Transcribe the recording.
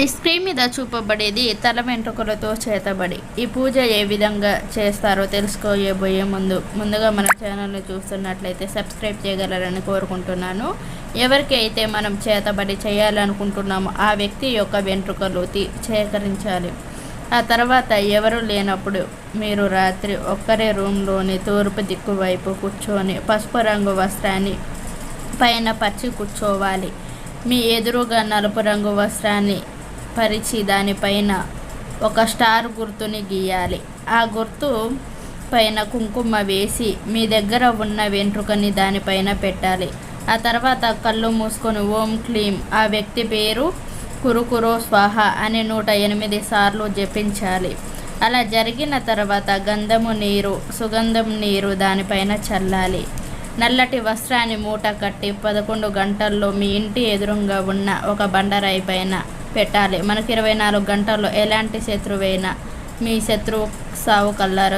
ఈ స్క్రీన్ మీద చూపబడేది తల వెంట్రుకలతో చేతబడి. ఈ పూజ ఏ విధంగా చేస్తారో తెలుసుకోబోయే ముందుగా మన ఛానల్ని చూస్తున్నట్లయితే సబ్స్క్రైబ్ చేయగలరని కోరుకుంటున్నాను. ఎవరికి అయితే మనం చేతబడి చేయాలనుకుంటున్నామో ఆ వ్యక్తి యొక్క వెంట్రుకలు సేకరించాలి. ఆ తర్వాత ఎవరు లేనప్పుడు మీరు రాత్రి ఒక్కరే రూమ్లోని తూర్పు దిక్కు వైపు కూర్చొని పసుపు రంగు వస్త్రాన్ని పైన పరిచి కూర్చోవాలి. మీ ఎదురుగా నలుపు రంగు వస్త్రాన్ని పరిచి దానిపైన ఒక స్టార్ గుర్తుని గీయాలి. ఆ గుర్తు పైన కుంకుమ వేసి మీ దగ్గర ఉన్న వెంట్రుకని దానిపైన పెట్టాలి. ఆ తర్వాత కళ్ళు మూసుకొని ఓం క్లీం ఆ వ్యక్తి పేరు కురుకురో స్వాహ అని 108 సార్లు జపించాలి. అలా జరిగిన తర్వాత సుగంధం నీరు దానిపైన చల్లాలి. నల్లటి వస్త్రాన్ని మూట కట్టి 11 గంటల్లో మీ ఇంటి ఎదురుగా ఉన్న ఒక బండరాయి పైన పెట్టాలి. మనకు 24 గంటల్లో ఎలాంటి శత్రువైనా మీ శత్రువు సావు కల్లారో